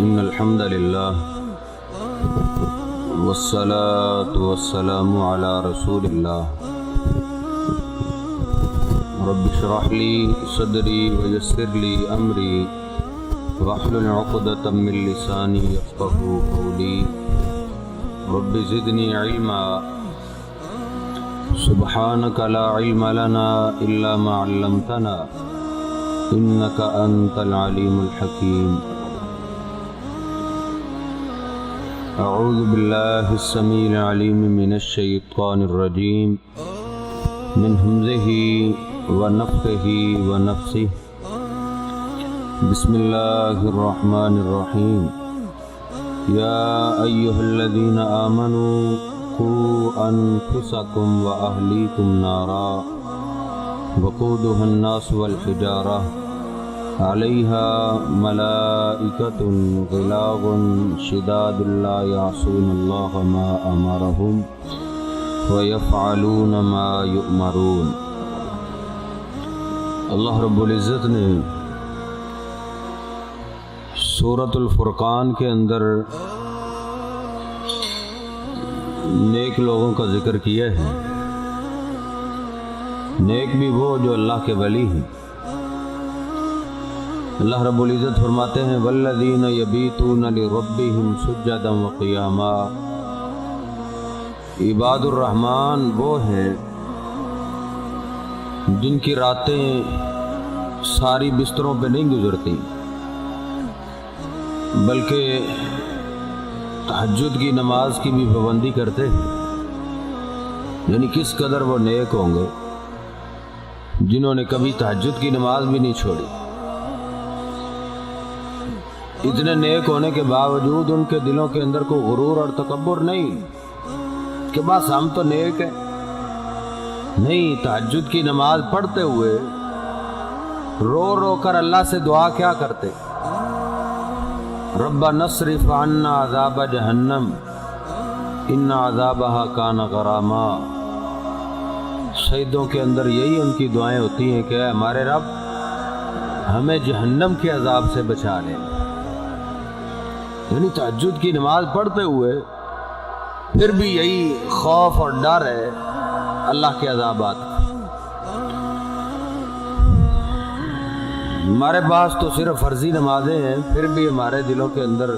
إن الحمد لله والصلاة والسلام على رسول الله رب اشرح لي صدري ويسر لي أمري واحلل عقدة من لساني يفقهوا قولي رب زدني علما سبحانك لا علم لنا إلا ما علمتنا إنك أنت العليم الحكيم أعوذ بالله السميع العليم من الشيطان الرجيم من همزه ونفخه ونفثه بسم الله الرحمن الرحيم يا أيها الذين آمنوا قوا أنفسكم وأهليكم نارا وقودها الناس والحجارة عليها ملائكة غلاظ شداد لا يعصون الله ما أمرهم ويفعلون ما يؤمرون۔ اللہ رب العزت نے سورۃ الفرقان کے اندر نیک لوگوں کا ذکر کیا ہے۔ نیک بھی وہ جو اللہ کے ولی ہیں۔ اللہ رب العزت فرماتے ہیں والذین یبیتون لربہم سجدا وقیاما۔ عباد الرحمن وہ ہیں جن کی راتیں ساری بستروں پہ نہیں گزرتی بلکہ تہجد کی نماز کی بھی پابندی کرتے ہیں۔ یعنی کس قدر وہ نیک ہوں گے جنہوں نے کبھی تہجد کی نماز بھی نہیں چھوڑی۔ اتنے نیک ہونے کے باوجود ان کے دلوں کے اندر کوئی غرور اور تکبر نہیں کہ بس ہم تو نیک ہیں۔ نہیں، تہجد کی نماز پڑھتے ہوئے رو رو کر اللہ سے دعا کیا کرتے؟ ربنا اصرف عنا عذاب جہنم ان عذابها کان غراما۔ شہیدوں کے اندر یہی ان کی دعائیں ہوتی ہیں کہ اے ہمارے رب ہمیں جہنم کے عذاب سے بچا لے۔ یعنی تہجد کی نماز پڑھتے ہوئے پھر بھی یہی خوف اور ڈر ہے اللہ کے عذابات۔ ہمارے پاس تو صرف فرضی نمازیں ہیں، پھر بھی ہمارے دلوں کے اندر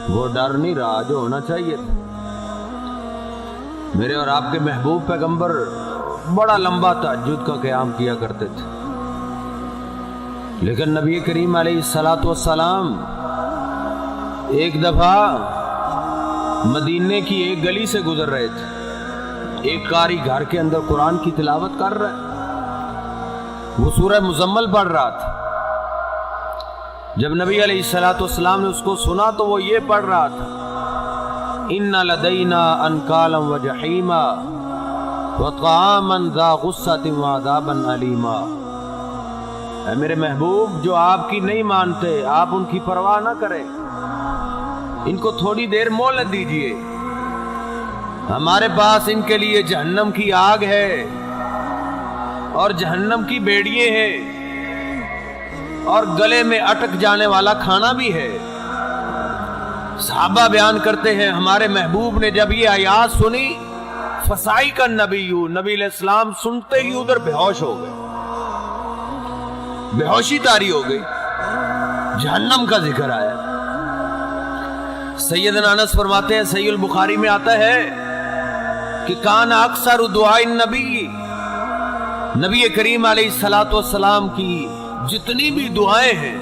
وہ ڈر نہیں رہا جو ہونا چاہیے تھا۔ میرے اور آپ کے محبوب پیغمبر بڑا لمبا تہجد کا قیام کیا کرتے تھے، لیکن نبی کریم علیہ السلام ایک دفعہ مدینے کی ایک گلی سے گزر رہے تھے۔ ایک قاری گھر کے اندر قرآن کی تلاوت کر رہا ہے، وہ سورہ مزمل پڑھ رہا تھا۔ جب نبی علیہ السلام نے اس کو سنا تو وہ یہ پڑھ رہا تھا ان لدینا انکالا وجحیما وطعاما ذا غصۃ وعذابا علیما۔ اے میرے محبوب، جو آپ کی نہیں مانتے آپ ان کی پرواہ نہ کریں، ان کو تھوڑی دیر مہلت دیجئے، ہمارے پاس ان کے لیے جہنم کی آگ ہے اور جہنم کی بیڑیے ہیں اور گلے میں اٹک جانے والا کھانا بھی ہے۔ صحابہ بیان کرتے ہیں ہمارے محبوب نے جب یہ آیات سنی فصائق النبی، نبی علیہ السلام سنتے ہی ادھر بے ہوش ہو گئے، بے ہوشی طاری ہو گئی، جہنم کا ذکر آیا۔ سیدنا انس فرماتے ہیں صحیح البخاری میں آتا ہے کہ کان اکثر دعاء النبی، نبی کریم علیہ السلام کی جتنی بھی دعائیں ہیں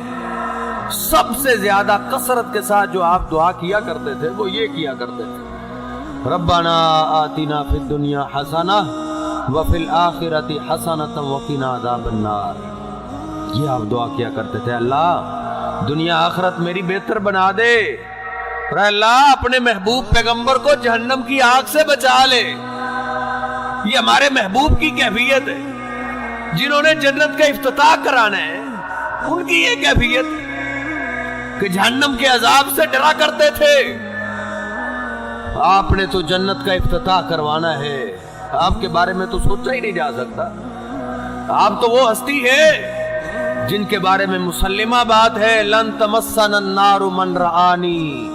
سب سے زیادہ کثرت کے ساتھ جو آپ دعا کیا کرتے تھے وہ یہ کیا کرتے تھے ربنا آتنا فی الدنیا حسنہ وفی الآخرۃ حسنۃ وقنا عذاب النار۔ یہ آپ دعا کیا کرتے تھے اللہ دنیا آخرت میری بہتر بنا دے، اور اللہ اپنے محبوب پیغمبر کو جہنم کی آگ سے بچا لے۔ یہ ہمارے محبوب کی کیفیت ہے، جنہوں نے جنت کا افتتاح کرانا ہے ان کی یہ کیفیت کہ جہنم کے عذاب سے ڈرا کرتے تھے۔ آپ نے تو جنت کا افتتاح کروانا ہے، آپ کے بارے میں تو سوچا ہی نہیں جا سکتا۔ آپ تو وہ ہستی ہے جن کے بارے میں مسلمہ بات ہے، لن تمسنا النار من رآنی،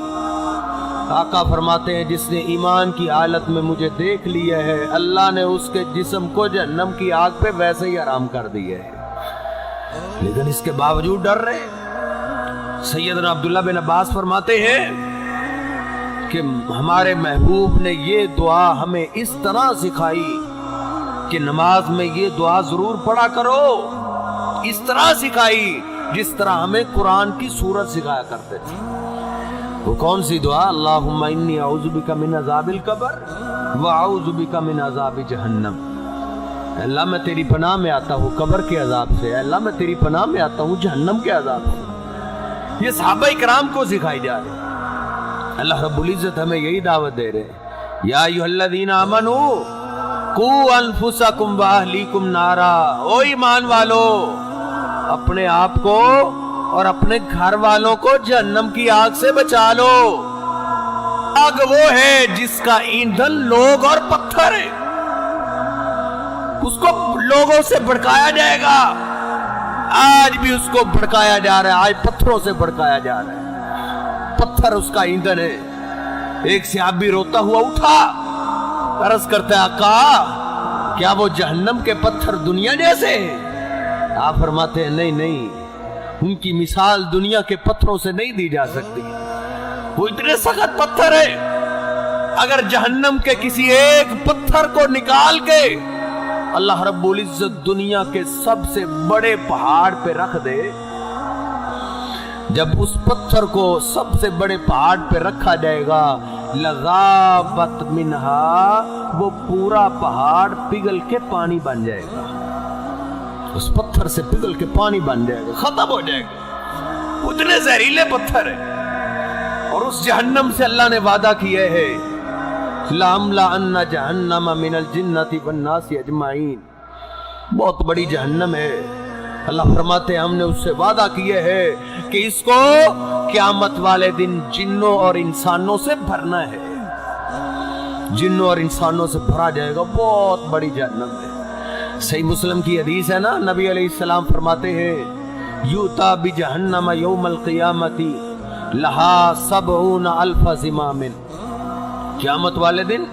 آقا فرماتے ہیں جس نے ایمان کی حالت میں مجھے دیکھ لیا ہے، اللہ نے اس کے جسم کو جہنم کی آگ پہ ویسے ہی حرام کر دیا ہے، لیکن اس کے باوجود ڈر رہے۔ سیدنا عبداللہ بن عباس فرماتے ہیں کہ ہمارے محبوب نے یہ دعا ہمیں اس طرح سکھائی کہ نماز میں یہ دعا ضرور پڑھا کرو، اس طرح سکھائی جس طرح ہمیں قرآن کی سورت سکھایا کرتے تھے۔ وہ کون سی دعا؟ اللہم انی اعوذ بک من عذاب القبر واعوذ بک من عذاب جہنم، اللہ میں تیری پناہ میں آتا ہوں قبر کے عذاب سے، اللہ میں تیری پناہ میں آتا ہوں جہنم کے عذاب سے۔ یہ صحابہ کرام کو سکھائی جا رہے، اللہ رب العزت ہمیں یہی دعوت دے رہے، یا ایھا الذین آمنوا قوا انفسکم واہلیکم نارا، او ایمان والو اپنے آپ کو اور اپنے گھر والوں کو جہنم کی آگ سے بچا لو۔ آگ وہ ہے جس کا ایندھن لوگ اور پتھر ہے، اس کو لوگوں سے بھڑکایا جائے گا، آج بھی اس کو بھڑکایا جا رہا ہے، آج پتھروں سے بھڑکایا جا رہا ہے، پتھر اس کا ایندھن ہے۔ ایک صحابی روتا ہوا اٹھا، عرض کرتا ہے آقا کیا وہ جہنم کے پتھر دنیا جیسے ہیں؟ آپ فرماتے ہیں نہیں نہیں، ان کی مثال دنیا کے پتھروں سے نہیں دی جا سکتی، وہ اتنے سخت پتھر ہیں، اگر جہنم کے کسی ایک پتھر کو نکال کے اللہ رب العزت دنیا کے سب سے بڑے پہاڑ پہ رکھ دے، جب اس پتھر کو سب سے بڑے پہاڑ پہ رکھا جائے گا، لذابت منہا، وہ پورا پہاڑ پگھل کے پانی بن جائے گا، اس پتھر سے پگھل کے پانی بن جائے گا، ختم ہو جائے گا، اتنے زہریلے پتھر ہیں۔ اور اس جہنم سے اللہ نے وعدہ کیا ہے لَأَمْلَأَنَّ جَهَنَّمَ مِنَ الْجِنَّةِ وَالنَّاسِ أَجْمَعِينَ، بہت بڑی جہنم ہے، اللہ فرماتے ہیں ہم نے اس سے وعدہ کیا ہے کہ اس کو قیامت والے دن جنوں اور انسانوں سے بھرنا ہے، جنوں اور انسانوں سے بھرا جائے گا، بہت بڑی جہنم ہے۔ صحیح مسلم کی حدیث ہے نا، نبی علیہ السلام فرماتے ہیں یؤتی بجہنم یوم القیامت لہا 70,000 زمام، قیامت والے دن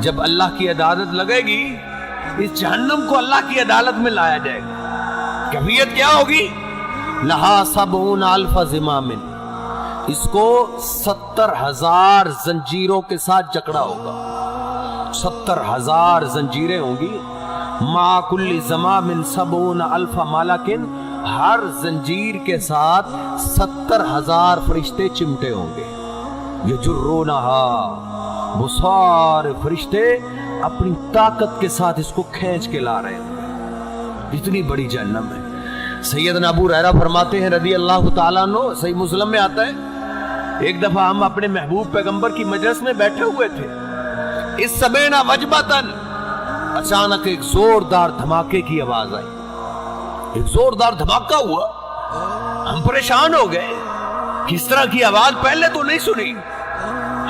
جب اللہ کی عدالت لگے گی، اس جہنم کو اللہ کی عدالت میں لایا جائے گا، کیفیت کیا ہوگی؟ لہا 70,000 زمام، اس کو 70,000 زنجیروں کے ساتھ جکڑا ہوگا، 70,000 زنجیریں ہوں گی، ما کل زمام 70,000 مالکن، ہر زنجیر کے ساتھ 70,000 فرشتے چمٹے ہوں گے، یجرونہا، وہ سارے فرشتے اپنی طاقت کے ساتھ اس کو کھینچ کے لا رہے ہیں، اتنی بڑی جہنم ہے۔ سیدنا ابو ہریرہ فرماتے ہیں رضی اللہ تعالیٰ عنہ، صحیح مسلم میں آتا ہے ایک دفعہ ہم اپنے محبوب پیغمبر کی مجلس میں بیٹھے ہوئے تھے، اس سمعنا وجبتاً، اچانک ایک زوردار دھماکے کی آواز آئی، ایک زوردار دھماکہ ہوا، ہم پریشان ہو گئے، کس طرح کی آواز پہلے تو نہیں سنی،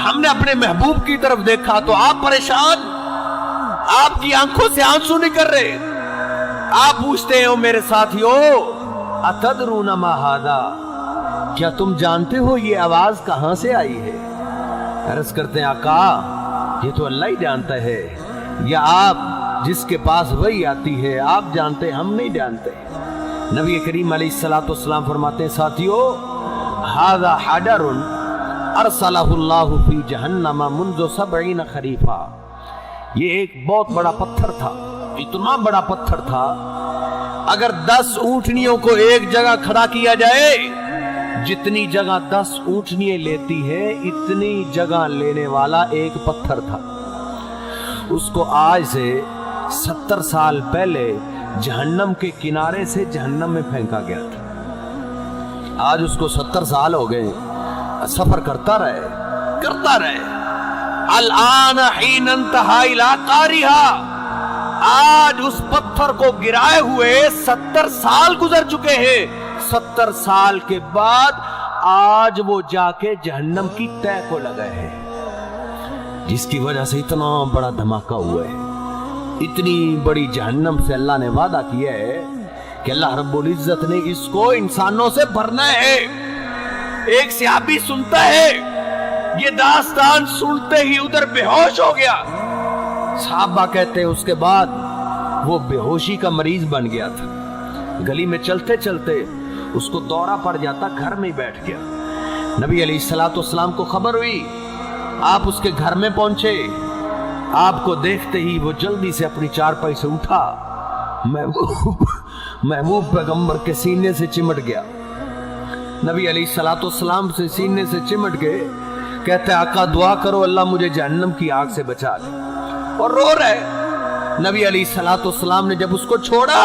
ہم نے اپنے محبوب کی طرف دیکھا تو آپ پریشان، آپ کی آنکھوں سے آنسو نکل رہے، آپ پوچھتے ہیں میرے ساتھیو اتدرون ما ھذا، کیا تم جانتے ہو یہ آواز کہاں سے آئی ہے؟ عرض کرتے ہیں آقا یہ تو اللہ ہی جانتا ہے، یا آپ جس کے پاس وحی آتی ہے آپ جانتے، ہم نہیں جانتے۔ نبی کریم علیہ السلام فرماتے ہیں ساتھیو ھذا حجر ارسلہ اللہ فی جہنم منذ 70 خریفا، یہ ایک بہت بڑا پتھر تھا، اتنا بڑا پتھر تھا، اگر 10 اونٹنیوں کو ایک جگہ کھڑا کیا جائے، جتنی جگہ 10 اونٹنیاں لیتی ہے اتنی جگہ لینے والا ایک پتھر تھا، اس کو آج سے 70 سال پہلے جہنم کے کنارے سے جہنم میں پھینکا گیا تھا، آج اس کو 70 سال ہو گئے، سفر کرتا رہے، الان حین انتہا الی قاریہا، آج اس پتھر کو گرائے ہوئے 70 سال گزر چکے ہیں، 70 سال کے بعد آج وہ جا کے جہنم کی تہ کو لگا ہے، جس کی وجہ سے اتنا بڑا دھماکہ ہوا ہے۔ اتنی بڑی جہنم سے اللہ نے وعدہ کیا ہے کہ اللہ رب العزت نے اس کو انسانوں سے بھرنا ہے۔ ایک صحابی سنتا ہے، یہ داستان سنتے ہی ادھر بے ہوش ہو گیا۔ صحابہ کہتے ہیں اس کے بعد وہ بے ہوشی کا مریض بن گیا تھا، گلی میں چلتے چلتے اس کو دورہ پڑ جاتا، گھر میں بیٹھ گیا۔ نبی علیہ الصلوۃ والسلام کو خبر ہوئی، آپ اس کے گھر میں پہنچے، آپ کو دیکھتے ہی وہ جلدی سے اپنی چارپائی سے اٹھا، محبوب پیغمبر کے سینے سے چمٹ گیا۔ نبی علیہ الصلوۃ والسلام سے سینے سے چمٹ گئے، کہتے آقا دعا کرو اللہ مجھے جہنم کی آگ سے بچا لے، اور رو رہے۔ نبی علیہ الصلوۃ والسلام نے جب اس کو چھوڑا،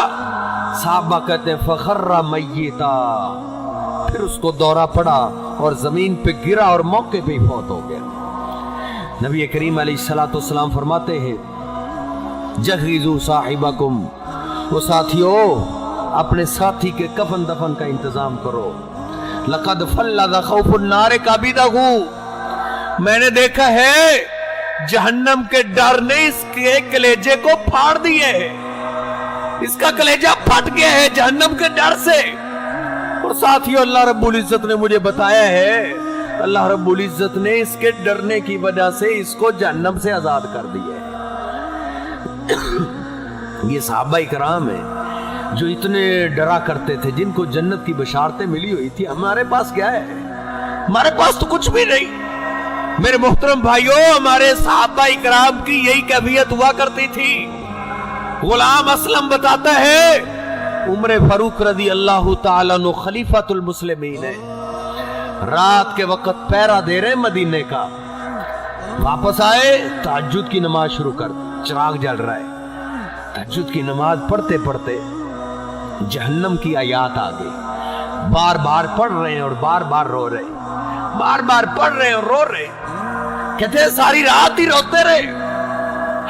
صحابہ کہتے فخر میتا، پھر اس کو دورہ پڑا اور زمین پہ گرا اور موقع پہ ہی فوت ہو گیا۔ نبی کریم علیہ الصلوۃ والسلام فرماتے ہیں جہزوا صاحبکم، وہ ساتھیو اپنے ساتھی کے کفن دفن کا انتظام کرو۔ لقد فلذ خوف النار کبدہ، میں نے دیکھا ہے جہنم کے ڈر نے اس کے کلیجے کو پھاڑ دیے ہے، اس کا کلیجہ پھٹ گیا ہے جہنم کے ڈر سے۔ اور ساتھیو اللہ رب العزت نے مجھے بتایا ہے، اللہ رب العزت نے اس کے ڈرنے کی وجہ سے اس کو جہنم سے آزاد کر دیا ہے۔ یہ صحابہ کرام ہیں جو اتنے ڈرا کرتے تھے، جن کو جنت کی بشارتیں ملی ہوئی تھی۔ ہمارے پاس کیا ہے؟ ہمارے پاس تو کچھ بھی نہیں۔ میرے محترم بھائیوں، ہمارے صحابہ کرام کی یہی کیفیت ہوا کرتی تھی۔ غلام اسلم بتاتا ہے عمر فاروق رضی اللہ تعالیٰ عنہ خلیفۃ المسلمین ہے، رات کے وقت پہرا دے رہے مدینے کا، واپس آئے تہجد کی نماز شروع کر، چراغ جل رہا ہے، تہجد کی نماز پڑھتے پڑھتے جہنم کی آیات آ گئی، بار بار پڑھ رہے ہیں اور بار بار رو رہے ہیں، بار بار پڑھ رہے ہیں اور رو رہے ہیں، کہتے ہیں ساری رات ہی روتے رہے،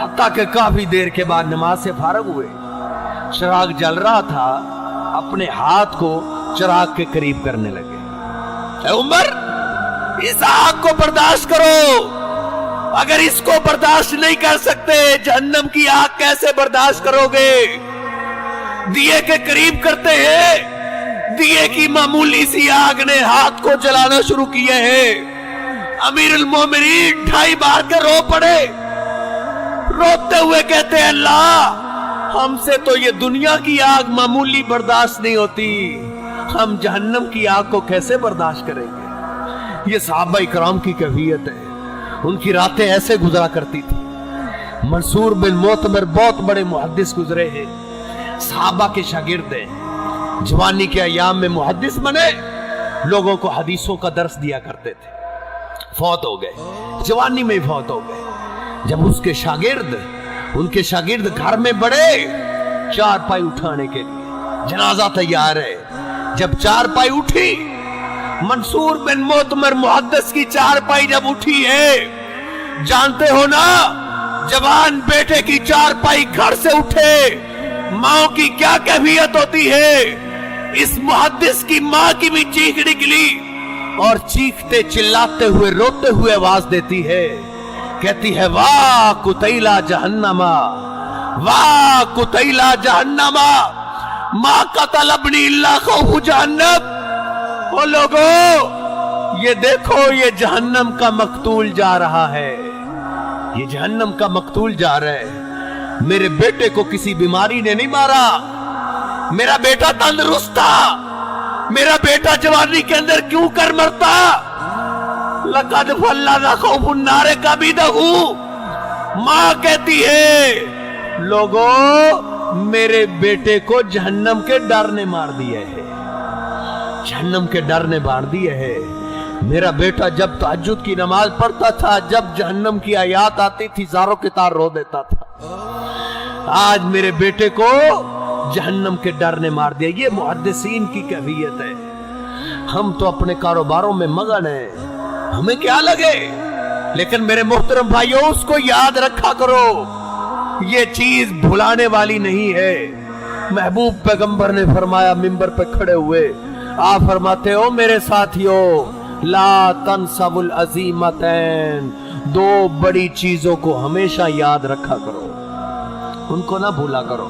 حتیٰ کہ کافی دیر کے بعد نماز سے فارغ ہوئے، چراغ جل رہا تھا، اپنے ہاتھ کو چراغ کے قریب کرنے لگے، اے عمر اس آگ کو برداشت کرو، اگر اس کو برداشت نہیں کر سکتے جہنم کی آگ کیسے برداشت کرو گے؟ دیے کے قریب کرتے ہیں، دیے کی معمولی سی آگ نے ہاتھ کو جلانا شروع کیے ہیں۔ امیر المومنین 2.5 بار کے رو پڑے، روتے ہوئے کہتے ہیں اللہ ہم سے تو یہ دنیا کی آگ معمولی برداشت نہیں ہوتی، ہم جہنم کی آگ کو کیسے برداشت کریں گے؟ یہ صحابہ کرام کی کیفیت ہے، ان کی راتیں ایسے گزرا کرتی تھی۔ منصور بن معتمر بہت بڑے محدث گزرے ہیں، صحابہ کے شاگرد ہیں، جوانی کے ایام میں محدث بنے، لوگوں کو حدیثوں کا درس دیا کرتے تھے، فوت ہو گئے، جوانی میں فوت ہو گئے۔ جب اس کے شاگرد، ان کے شاگرد گھر میں بڑے چارپائی اٹھانے کے لیے، جنازہ تیار ہے، جب چارپائی اٹھی، منصور بن معتمر محدث کی چارپائی جب اٹھی ہے، جانتے ہو نا جوان بیٹے کی چارپائی گھر سے اٹھے ماں کی کیا کیفیت ہوتی ہے؟ اس محدث کی ماں کی بھی چیخ نکلی اور چیختے چلاتے ہوئے روتے ہوئے آواز دیتی ہے، کہتی ہے واہ قتیلا جہنما، واہ قتیلا جہنما، ما قتل ابنی اللہ خوف جہنم۔ او لوگو یہ دیکھو یہ جہنم کا مقتول جا رہا ہے، یہ جہنم کا مقتول جا رہا ہے۔ میرے بیٹے کو کسی بیماری نے نہیں مارا، میرا بیٹا تندرست تھا، میرا بیٹا جوانی کے اندر کیوں کر مرتا؟ لقد فلذ خوف النار کبدہ، ماں کہتی ہے لوگو میرے بیٹے کو جہنم کے ڈر نے مار دیا ہے، جہنم کے ڈر نے مار دیا ہے۔ میرا بیٹا جب تہجد کی نماز پڑھتا تھا، جب جہنم کی آیات آتی تھی زاروں کے تار رو دیتا تھا، آج میرے بیٹے کو جہنم کے ڈر نے مار دیا۔ یہ محدثین کی کیفیت ہے۔ ہم تو اپنے کاروباروں میں مگن ہیں، ہمیں کیا لگے، لیکن میرے محترم بھائیوں اس کو یاد رکھا کرو، یہ چیز بھلانے والی نہیں ہے۔ محبوب پیغمبر نے فرمایا منبر پہ کھڑے ہوئے، آپ فرماتے ہو میرے ساتھیوں لا تنسوا العظیمتین، 2 بڑی چیزوں کو ہمیشہ یاد رکھا کرو، ان کو نہ بھولا کرو۔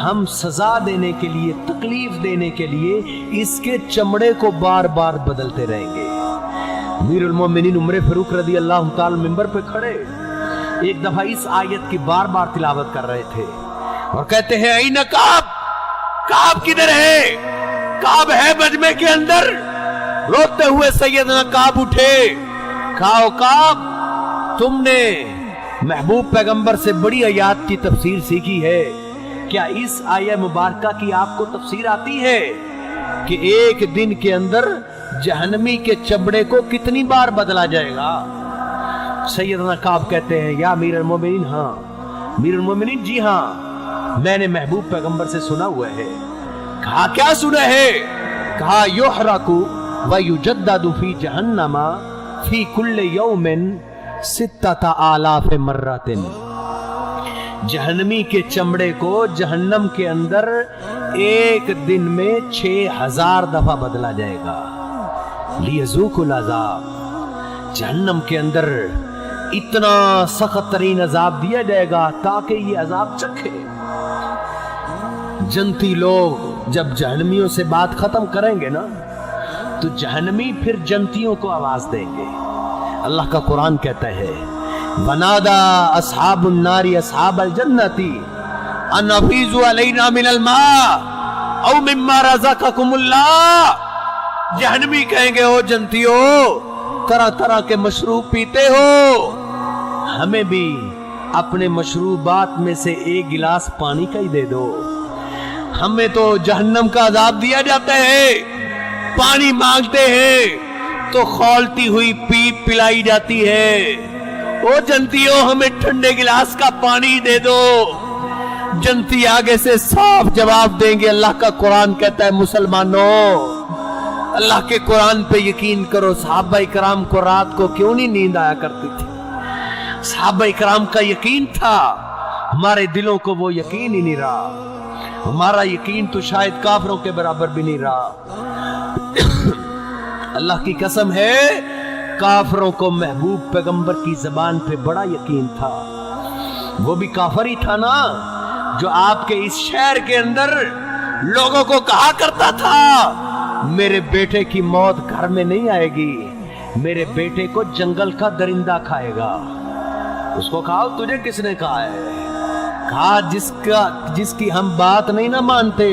ہم سزا دینے کے لیے، تکلیف دینے کے لیے اس کے چمڑے کو بار بار بدلتے رہیں گے۔ امیر المومنین عمر فاروق رضی اللہ تعالی ممبر پہ کھڑے ایک دفعہ اس آیت کی بار بار تلاوت کر رہے تھے اور کہتے ہیں این کعب، کعب کدھر ہے؟ کعب ہے مجمع کے اندر۔ روتے ہوئے سیدنا کعب اٹھے، کہا کعب تم نے محبوب پیغمبر سے بڑی آیات کی تفسیر سیکھی ہے، کیا اس آیہ مبارکہ کی آپ کو تفسیر آتی ہے کہ ایک دن کے اندر جہنمی کے چمڑے کو کتنی بار بدلا جائے گا؟ سیدنا کعب کہتے ہیں یا امیر المومنین، ہاں امیر المومنین جی ہاں، میں نے محبوب پیغمبر سے سنا ہوا ہے۔ کہا کیا سنا ہے؟ کہا یحرق ویجدد فی جہنم فی کل یوم 6000 مرات، جہنمی کے چمڑے کو جہنم کے اندر ایک دن میں 6000 دفعہ بدلا جائے گا۔ لیذوقوا العذاب، جہنم کے اندر اتنا سخت ترین عذاب دیا جائے گا تاکہ یہ عذاب چکھے۔ جنتی لوگ جب جہنمیوں سے بات ختم کریں گے نا تو جہنمی پھر جنتیوں کو آواز دیں گے۔ اللہ کا قرآن کہتا ہے وَنَادَى أَصْحَابُ النَّارِ أَصْحَابَ الْجَنَّةِ أَنْ أَفِيضُوا عَلَيْنَا مِنَ الْمَاءِ أَوْ مِمَّا رَزَقَكُمُ اللَّهُ، جہنمی کہیں گے او جنتیو طرح طرح کے مشروب پیتے ہو، ہمیں بھی اپنے مشروبات میں سے ایک گلاس پانی کا ہی دے دو، ہمیں تو جہنم کا عذاب دیا جاتا ہے، پانی مانگتے ہیں تو کھولتی ہوئی پیپ پلائی جاتی ہے، او جنتیوں ہمیں ٹھنڈے گلاس کا پانی دے دو۔ جنتی آگے سے صاف جواب دیں گے، اللہ کا قرآن کہتا ہے مسلمانوں اللہ کے قرآن پہ یقین کرو۔ صحابہ کرام کو رات کو کیوں نہیں نیند آیا کرتی تھی؟ صحابہ کرام کا یقین تھا، ہمارے دلوں کو وہ یقین ہی نہیں رہا، ہمارا یقین تو شاید کافروں کے برابر بھی نہیں رہا۔ اللہ کی قسم ہے کافروں کو محبوب پیغمبر کی زبان پہ بڑا یقین تھا۔ وہ بھی کافر ہی تھا نا جو آپ کے اس شہر کے اندر لوگوں کو کہا کرتا تھا میرے بیٹے کی موت گھر میں نہیں آئے گی، میرے بیٹے کو جنگل کا درندہ کھائے گا۔ اس کو کہا تجھے کس نے کہا ہے؟ کہا جس کی ہم بات نہیں نہ مانتے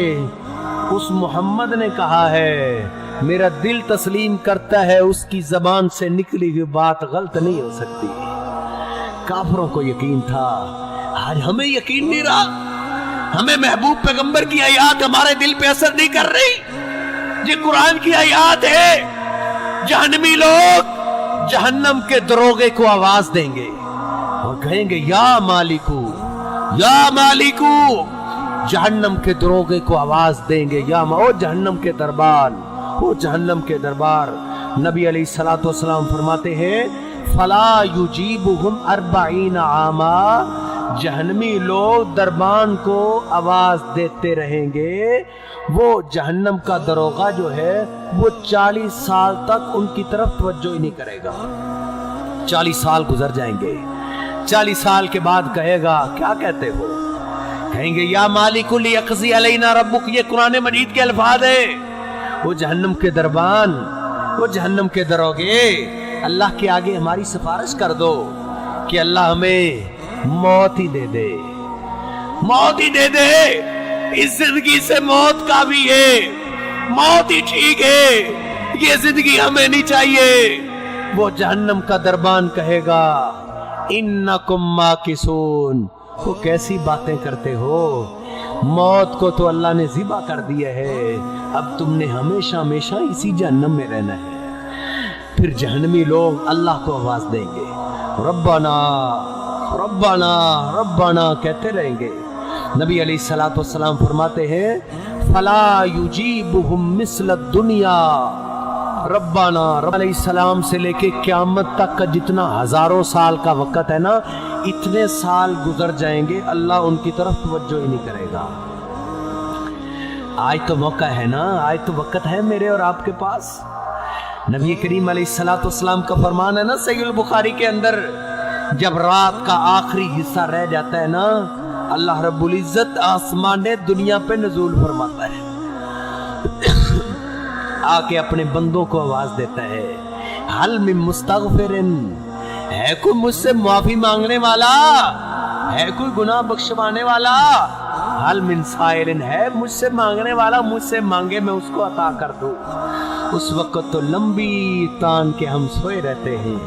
اس محمد نے کہا ہے، میرا دل تسلیم کرتا ہے اس کی زبان سے نکلی ہوئی بات غلط نہیں ہو سکتی۔ کافروں کو یقین تھا، آج ہمیں یقین نہیں رہا، ہمیں محبوب پیغمبر کی آیات ہمارے دل پہ اثر نہیں کر رہی۔ یہ قرآن کی آیات ہے، جہنمی لوگ جہنم کے دروغے کو آواز دیں گے اور کہیں گے یا مالکو یا مالکو، جہنم کے دروغے کو آواز دیں گے یا او جہنم کے دربار، او جہنم کے دربار۔ نبی علیہ الصلوۃ والسلام فرماتے ہیں فلا یجیبہم 40 عاما، جہنمی لوگ دربان کو آواز دیتے رہیں گے، وہ جہنم کا دروغہ جو ہے وہ 40 سال تک ان کی طرف توجہ ہی نہیں کرے گا۔ 40 سال گزر جائیں گے، 40 سال کے بعد کہے گا کیا کہتے ہو؟ کہیں گے یا مالک لیقضی علینا ربک، یہ قرآن مجید کے الفاظ ہیں۔ وہ جہنم کے دربان، وہ جہنم کے دروغے اللہ کے آگے ہماری سفارش کر دو کہ اللہ ہمیں موت ہی دے دے، موت ہی دے دے، اس زندگی سے موت کا بھی ہے، موت ہی ٹھیک ہے، یہ زندگی ہمیں نہیں چاہیے۔ وہ جہنم کا دربان کہے گا انکم ماکثون، وہ کیسی باتیں کرتے ہو، موت کو تو اللہ نے ذبح کر دیا ہے، اب تم نے ہمیشہ ہمیشہ اسی جہنم میں رہنا ہے۔ پھر جہنمی لوگ اللہ کو آواز دیں گے ربنا ربنا ربنا کہتے رہیں گے۔ نبی علیہ الصلوۃ والسلام فرماتے ہیں فلا یجیبہم مثل الدنیا ربنا۔ رب علیہ السلام سے لے کے قیامت تک کا جتنا ہزاروں سال کا وقت ہے نا، اتنے سال گزر جائیں گے، اللہ ان کی طرف توجہ ہی نہیں کرے گا۔ آج تو موقع ہے نا، آج تو وقت ہے میرے اور آپ کے پاس۔ نبی کریم علیہ الصلوۃ والسلام کا فرمان ہے نا صحیح البخاری کے اندر، جب رات کا آخری حصہ رہ جاتا ہے نا، اللہ رب العزت آسمان دنیا پہ نزول فرماتا ہے، آ کے اپنے بندوں کو آواز دیتا ہے، حل من مستغفرن، ہے کوئی مجھ سے معافی مانگنے والا، ہے کوئی گناہ بخشوانے والا، حل من سائلن، ہے مجھ سے مانگنے والا، مجھ سے مانگے میں اس کو عطا کر دوں۔ اس وقت تو لمبی تان کے ہم سوئے رہتے ہیں،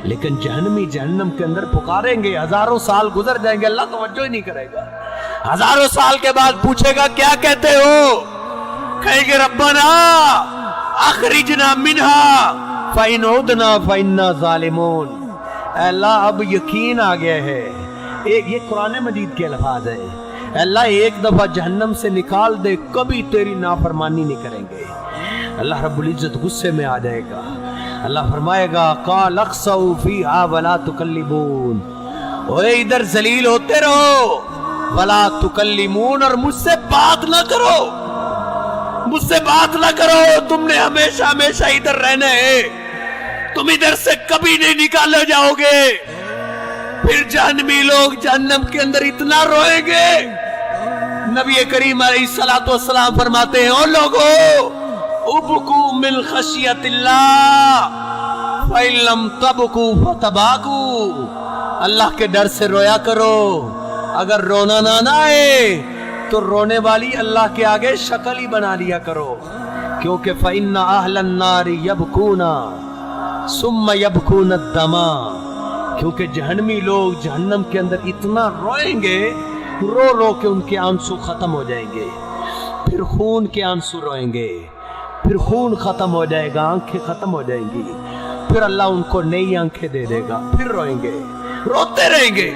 لیکن جہنمی جہنم کے اندر پکاریں گے، ہزاروں سال گزر جائیں گے، اللہ توجہ ہی نہیں کرے گا، ہزاروں سال کے بعد پوچھے گا کیا کہتے ہو، کہیں گے ربنا اخرجنا منہا فإن عدنا فإنا ظالمون، اے اللہ اب یقین آ گیا ہے، یہ قرآن مجید کے الفاظ ہے، اے اللہ ایک دفعہ جہنم سے نکال دے، کبھی تیری نافرمانی نہیں کریں گے۔ اللہ رب العزت غصے میں آ جائے گا، اللہ فرمائے گا قال اخسؤوا فیہا ولا تکلمون، اوے ادھر ذلیل ہوتے رہو، ولا تکلمون، اور مجھ سے بات نہ کرو، مجھ سے بات نہ کرو، تم نے ہمیشہ ہمیشہ ادھر رہنا ہے، تم ادھر سے کبھی نہیں نکالے جاؤ گے۔ پھر جہنمی لوگ جہنم کے اندر اتنا روئیں گے، نبی کریم علیہ الصلوۃ والسلام فرماتے ہیں، او لوگو ابکو من خشیت اللہ فإن لم تبکو فتباکو، اللہ کے ڈر سے رویا کرو، اگر رونا نہ آئے تو رونے والی اللہ کے آگے شکل ہی بنا لیا کرو، کیونکہ فإن أهل النار يبكون ثم يبكون الدماء، کیونکہ جہنمی لوگ جہنم کے اندر اتنا روئیں گے، رو رو کے ان کے آنسو ختم ہو جائیں گے، پھر خون کے آنسو روئیں گے، پھر خون ختم ہو جائے گا، آنکھیں ختم ہو جائیں گی، پھر اللہ ان کو نئی آنکھیں دے دے گا، پھر روئیں گے، روتے رہیں گے،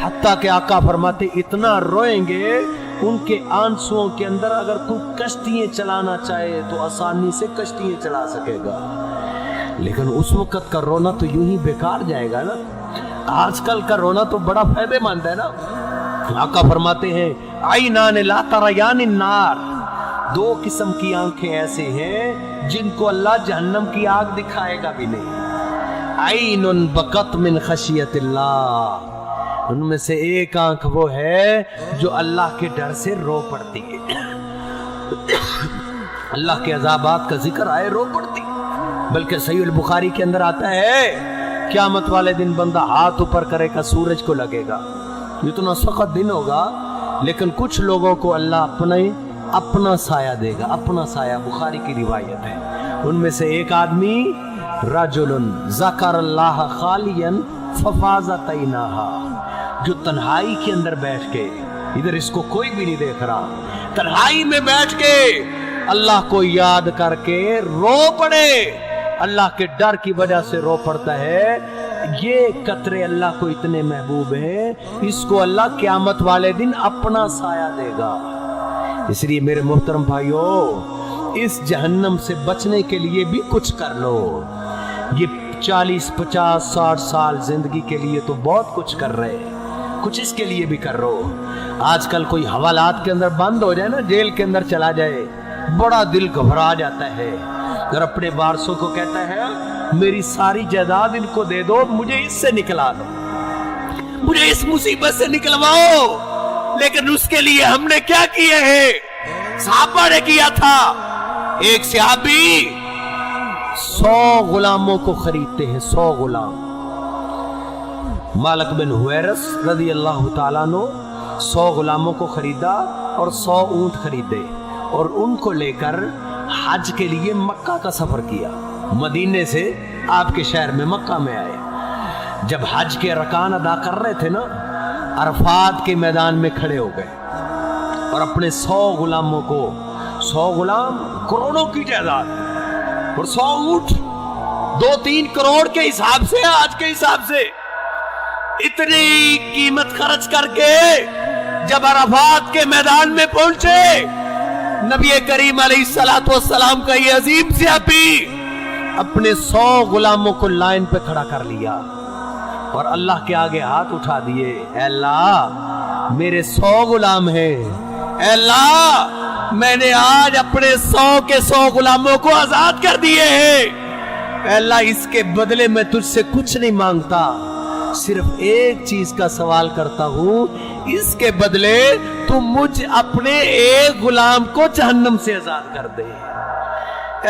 حتیٰ کہ آقا فرماتے اتنا روئیں گے ان کے آنسوؤں کے اندر اگر کوئی کشتیاں چلانا چاہے تو آسانی سے کشتیاں چلا سکے گا، لیکن اس وقت کا رونا تو یوں ہی بیکار جائے گا نا۔ آج کل کا رونا تو بڑا فائدے مند ہے نا۔ آقا فرماتے ہیں عینان لا تریان النار، دو قسم کی آنکھیں ایسے ہیں جن کو اللہ جہنم کی آگ دکھائے گا بھی نہیں، عین بکت من خشیت اللہ، ان میں سے ایک آنکھ وہ ہے جو اللہ کے ڈر سے رو پڑتی ہے، اللہ کے عذابات کا ذکر آئے رو پڑتی، بلکہ صحیح البخاری کے اندر آتا ہے قیامت والے دن بندہ ہاتھ اوپر کرے گا سورج کو لگے گا، اتنا سخت دن ہوگا، لیکن کچھ لوگوں کو اللہ اپنا سایہ دے گا، اپنا سایہ، بخاری کی روایت ہے، ان میں سے ایک آدمی رجل ذکر اللہ خالیا ففاضت عیناہا، جو تنہائی کے اندر بیٹھ کے، ادھر اس کو کوئی بھی نہیں دیکھ رہا، تنہائی میں بیٹھ کے اللہ کو یاد کر کے رو پڑے، اللہ کے ڈر کی وجہ سے رو پڑتا ہے، یہ قطرے اللہ کو اتنے محبوب ہیں، اس کو اللہ قیامت والے دن اپنا سایہ دے گا۔ اس لیے میرے محترم بھائیو، اس جہنم سے بچنے کے لیے بھی کچھ کر لو، یہ 40 50 60 سال زندگی کے لیے تو بہت کچھ کر رہے، کچھ اس کے لیے بھی کر رہو۔ آج کل کوئی حوالات کے اندر بند ہو جائے نا، جیل کے اندر چلا جائے، بڑا دل گھبرا جاتا ہے، اور اپنے وارثوں کو کہتا ہے میری ساری جائیداد ان کو دے دو، مجھے اس سے نکلا دو، مجھے اس مصیبت سے نکلواؤ، لیکن اس کے لیے ہم نے کیا کیا ہے؟ صحابہ نے کیا تھا، ایک صحابی 100 غلاموں کو خریدتے ہیں، 100 غلام، مالک بن حویرث رضی اللہ تعالیٰ نے 100 غلاموں کو خریدا اور 100 اونٹ خریدے، اور ان کو لے کر حج کے لیے مکہ کا سفر کیا، مدینے سے آپ کے شہر میں مکہ میں آئے، جب حج کے ارکان ادا کر رہے تھے نا، عرفات کے میدان میں کھڑے ہو گئے اور اپنے 100 غلاموں کو، 100 غلام کروڑوں کی جائیداد اور 100 اونٹ 2-3 کروڑ کے حساب سے، آج کے حساب سے اتنی قیمت خرچ کر کے جب عرفات کے میدان میں پہنچے، نبی کریم علیہ الصلوۃ والسلام کا یہ عظیم صحابی اپنے 100 غلاموں کو لائن پہ کھڑا کر لیا اور اللہ کے آگے ہاتھ اٹھا دیے، اے اللہ میرے 100 غلام ہیں، اے اللہ میں نے آج اپنے 100 کے 100 غلاموں کو آزاد کر دیے ہیں، اے اللہ اس کے بدلے میں تجھ سے کچھ نہیں مانگتا، صرف ایک چیز کا سوال کرتا ہوں، اس کے بدلے تو مجھ اپنے ایک غلام کو جہنم سے آزاد کر دے۔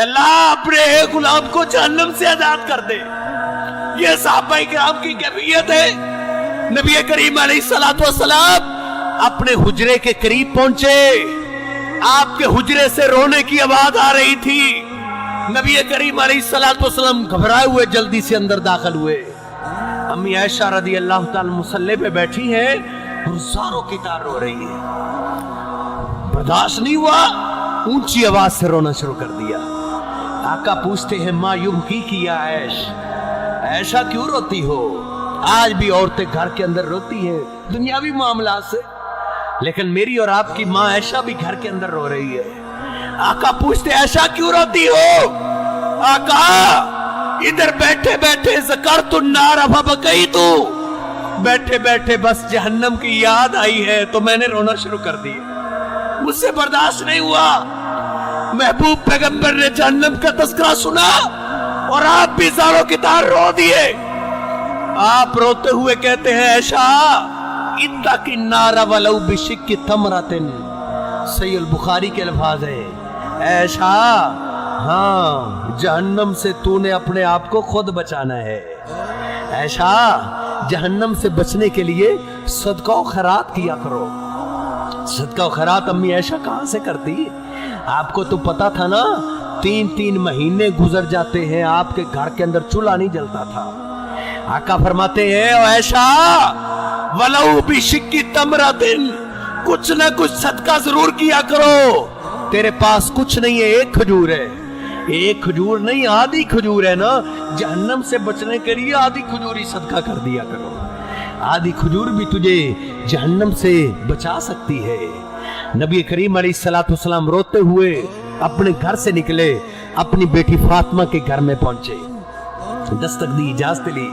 اللہ اپنے ایک غلام کو جہنم سے آزاد کر دے۔ یہ صحابہ کرام کی کیفیت ہے۔ نبی کریم علیہ الصلوۃ والسلام اپنے حجرے کے قریب پہنچے، آپ کے حجرے سے رونے کی آواز آ رہی تھی۔ نبی کریم علیہ الصلوۃ والسلام گھبرائے ہوئے جلدی سے اندر داخل ہوئے۔ امی عائشہ رضی اللہ تعالی مصلی پہ بیٹھی ہیں اور زاروں کی طرح رو رہی ہے۔ برداشت نہیں ہوا، اونچی آواز سے رونا شروع کر دیا۔ آقا پوچھتے ہیں ماں یبکی کی یا عائشہ کیوں روتی ہو؟ آج بھی عورتیں گھر کے اندر روتی ہیں دنیاوی معاملات سے، لیکن میری اور آپ کی ماں عائشہ بھی گھر کے اندر رو رہی ہے۔ آقا پوچھتے عائشہ کیوں روتی ہو؟ آقا ادھر بیٹھے بیٹھے ذکرت النار فبکیت، بیٹھے بیٹھے بس جہنم کی یاد آئی ہے تو میں نے رونا شروع کر دی، مجھ سے برداشت نہیں ہوا۔ محبوب پیغمبر نے جہنم کا تذکرہ سنا اور آپ بھی زاروں کی طرح رو دیے۔ آپ روتے ہوئے کہتے ہیں عائشہ اتقی النار ولو بشق تمرۃ، صحیح البخاری کے الفاظ ہیں، عائشہ ہاں جہنم سے تو نے اپنے آپ کو خود بچانا ہے۔ عائشہ جہنم سے بچنے کے لیے صدقہ و خیرات کیا کرو۔ صدقہ و خیرات امی عائشہ کہاں سے کرتی؟ آپ کو تو پتا تھا نا 3 مہینے گزر جاتے ہیں آپ کے گھر کے اندر چولہا نہیں جلتا تھا۔ آقا فرماتے ہیں عائشہ ولو بشق تمرۃ، کچھ نہ کچھ صدقہ ضرور کیا کرو۔ تیرے پاس کچھ نہیں ہے، ایک کھجور ہے، ایک کھجور نہیں آدھی کھجور ہے نا، جہنم سے بچنے کے لیے آدھی کھجوری صدقہ کر دیا کرو، آدھی کھجور بھی تجھے جہنم سے بچا سکتی ہے۔ نبی کریم علیہ الصلوۃ والسلام روتے ہوئے اپنے گھر سے نکلے، اپنی بیٹی فاطمہ کے گھر میں پہنچے، دستک دی، اجازت لی،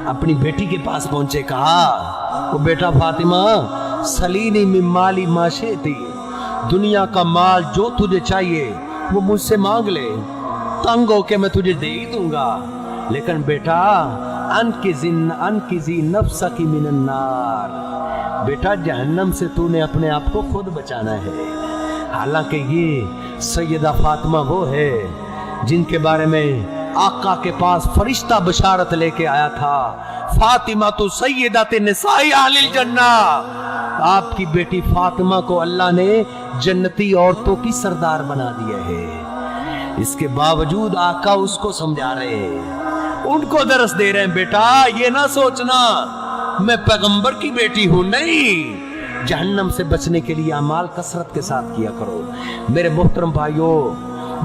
اپنی بیٹی کے پاس پہنچے، کہا وہ بیٹا فاطمہ سلینی من مالی ما شئتی، دنیا کا مال جو تجھے چاہیے وہ مجھ سے مانگ لے، تنگ ہو کے میں تجھے دے ہی دوں گا، لیکن بیٹا انقذی نفسک من النار، بیٹا جہنم سے تو نے اپنے آپ کو خود بچانا ہے۔ حالانکہ یہ سیدہ فاطمہ وہ ہے جن کے بارے میں آقا کے پاس فرشتہ بشارت لے کے آیا تھا، فاطمہ تو سیدۃ نساء اہل الجنہ، آپ کی بیٹی فاطمہ کو اللہ نے جنتی عورتوں کی سردار بنا دیا ہے۔ اس کے باوجود آقا اس کو سمجھا رہے ہیں، ان کو درس دے رہے ہیں، بیٹا یہ نہ سوچنا میں پیغمبر کی بیٹی ہوں، نہیں، جہنم سے بچنے کے لیے اعمال کثرت کے ساتھ کیا کرو۔ میرے محترم بھائیوں،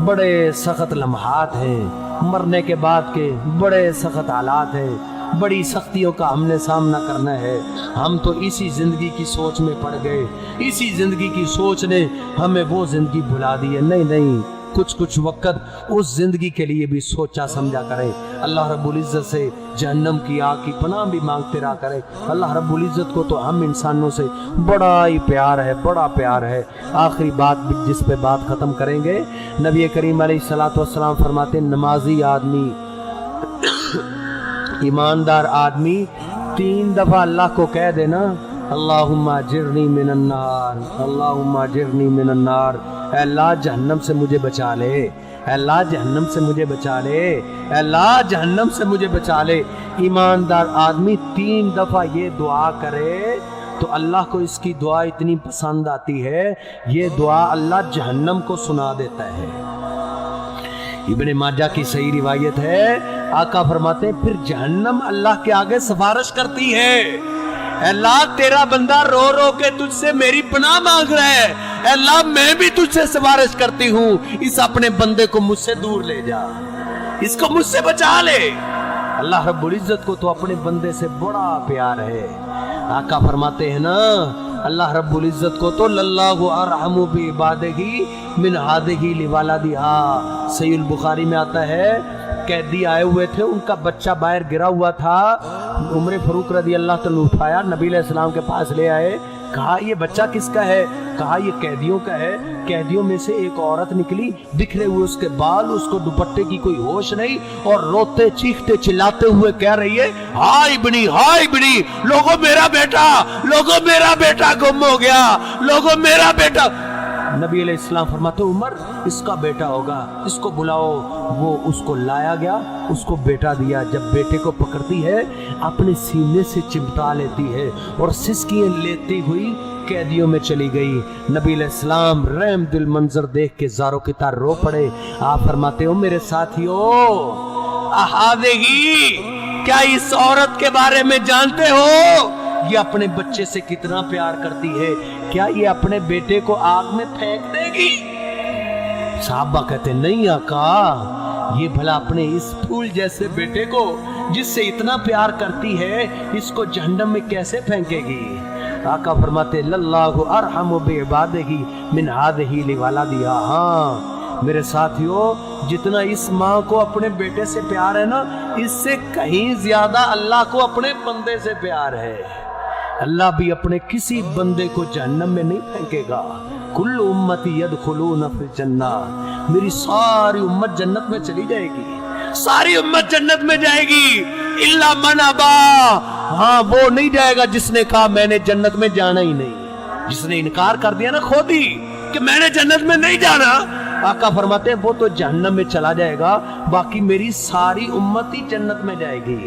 بڑے سخت لمحات ہیں، مرنے کے بعد کے بڑے سخت حالات ہیں، بڑی سختیوں کا ہم نے سامنا کرنا ہے۔ ہم تو اسی زندگی کی سوچ میں پڑ گئے، اسی زندگی کی سوچ نے ہمیں وہ زندگی بھلا دی ہے۔ نہیں، کچھ وقت اس زندگی کے لیے بھی سوچا سمجھا کریں۔ اللہ رب العزت سے جہنم کی آگ کی پناہ بھی مانگتے رہا کریں۔ اللہ رب العزت کو تو ہم انسانوں سے بڑا ہی پیار ہے، بڑا پیار ہے۔ آخری بات جس پہ بات ختم کریں گے، نبی کریم علیہ الصلوۃ والسلام فرماتے ہیں نمازی آدمی، ایماندار آدمی 3 دفعہ اللہ کو کہہ دینا اللہم اجرنی من النار، اللہم اجرنی من النار، اے اللہ جہنم سے مجھے بچا لے، اے اللہ جہنم سے مجھے بچا لے، اے اللہ جہنم سے مجھے بچا لے۔ ایماندار آدمی 3 دفعہ یہ دعا کرے تو اللہ کو اس کی دعا اتنی پسند آتی ہے، یہ دعا اللہ جہنم کو سنا دیتا ہے۔ ابن ماجہ کی صحیح روایت ہے، آقا فرماتے ہیں پھر جہنم اللہ کے آگے سفارش کرتی ہے، اے اللہ تیرا بندہ رو رو کے تجھ سے میری پناہ مانگ رہا ہے، اے اللہ میں بھی تجھ سے سفارش کرتی ہوں، اس اپنے بندے کو مجھ سے دور لے جا، اس کو مجھ سے بچا لے۔ اللہ رب العزت کو تو اپنے بندے سے بڑا پیار ہے۔ آقا فرماتے ہیں نا اللہ رب العزت کو تو للہ ارحم بعبادہ من ہذہ لولدہا، صحیح البخاری میں آتا ہے قیدی آئے ہوئے تھے، ان کا بچہ باہر گرا ہوا تھا، عمر فاروق رضی اللہ تعالیٰ اٹھایا، نبی علیہ السلام کے پاس لے آئے، کہا یہ بچہ کس کا ہے؟ کہا یہ قیدیوں کا ہے. قیدیوں میں سے ایک عورت نکلی, بکھرے ہوئے اس کے بال, اس کو دوپٹے کی کوئی ہوش نہیں, اور روتے چیختے چلاتے ہوئے کہہ رہی ہے ہائے بنی, ہائے بنی, لوگوں میرا بیٹا, لوگوں میرا بیٹا گم ہو گیا, لوگوں میرا بیٹا. نبی علیہ السلام فرماتے عمر اس کا بیٹا ہوگا, اس کو بلاؤ. وہ اس کو لایا گیا, اس کو بیٹا دیا. جب بیٹے کو پکڑتی ہے اپنے سینے سے چمٹا لیتی ہے اور سسکیاں لیتی ہوئی قیدیوں میں چلی گئی. نبی علیہ السلام رحم دل منظر دیکھ کے زاروں کی طرح رو پڑے. آپ فرماتے ہو میرے ساتھیو, احاذہی, کیا اس عورت کے بارے میں جانتے ہو یہ اپنے بچے سے کتنا پیار کرتی ہے؟ کیا یہ اپنے بیٹے کو آگ میں پھینک دے گی؟ صحابہ کہتے نہیں آقا, یہ بھلا اپنے اس پھول جیسے بیٹے کو جس سے اتنا پیار کرتی ہے اس کو جہنم میں کیسے پھینکے گی؟ آقا فرماتے للہ ارحم بعبادہ من ہذہ لولدہا. ہاں میرے ساتھیو, جتنا اس ماں کو اپنے بیٹے سے پیار ہے نا, اس سے کہیں زیادہ اللہ کو اپنے بندے سے پیار ہے. اللہ بھی اپنے کسی بندے کو جہنم میں نہیں پھینکے گا. کل امتی یدخلون فی الجنہ, میری ساری امت جنت میں چلی جائے گی, ساری امت جنت میں جائے گی, الا من ابا, ہاں وہ نہیں جائے گا جس نے کہا میں نے جنت میں جانا ہی نہیں, جس نے انکار کر دیا نا خود ہی کہ میں نے جنت میں نہیں جانا. آقا فرماتے ہیں وہ تو جہنم میں چلا جائے گا, باقی میری ساری امت ہی جنت میں جائے گی.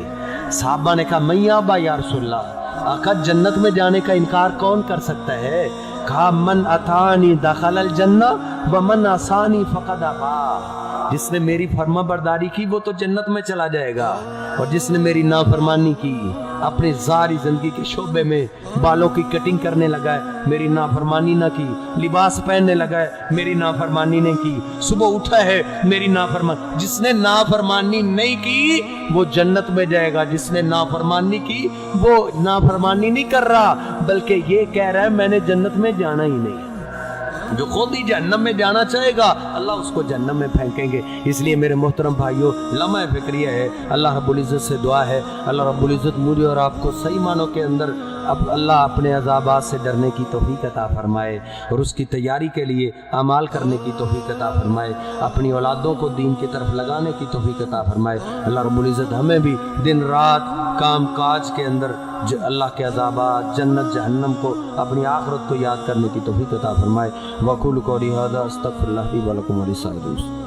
صحابہ نے کہا میں ابا یا رسول اللہ, آقا جنت میں جانے کا انکار کون کر سکتا ہے؟ کہا من اتانی دخل الجنہ ومن عصانی فقد ابا, جس نے میری فرما برداری کی وہ تو جنت میں چلا جائے گا, اور جس نے میری نافرمانی کی, اپنی ساری زندگی کے شعبے میں بالوں کی کٹنگ کرنے لگا ہے, میری نافرمانی نہ کی, لباس پہننے لگا ہے, میری نافرمانی نے کی, صبح اٹھا ہے میری نافرمانی, جس نے نافرمانی نہیں کی وہ جنت میں جائے گا, جس نے نافرمانی کی وہ نافرمانی نہیں کر رہا بلکہ یہ کہہ رہا ہے میں نے جنت میں جانا ہی نہیں. جو خود ہی جہنم میں جانا چاہے گا اللہ اس کو جہنم میں پھینکیں گے. اس لیے میرے محترم بھائیوں, لمحہ فکریہ ہے, اللہ رب العزت سے دعا ہے اللہ رب العزت مجھے اور آپ کو صحیح معنوں کے اندر اب اللہ اپنے عذابات سے ڈرنے کی توفیق عطا فرمائے, اور اس کی تیاری کے لیے اعمال کرنے کی توفیق عطا فرمائے, اپنی اولادوں کو دین کی طرف لگانے کی توفیق عطا فرمائے. اللہ رب العزت ہمیں بھی دن رات کام کاج کے اندر اللہ کے عذابات, جنت, جہنم کو, اپنی آخرت کو یاد کرنے کی توفیق عطا فرمائے. وقول قولی ھذا استغفر اللہ لی ولکم ولسائر المسلمین.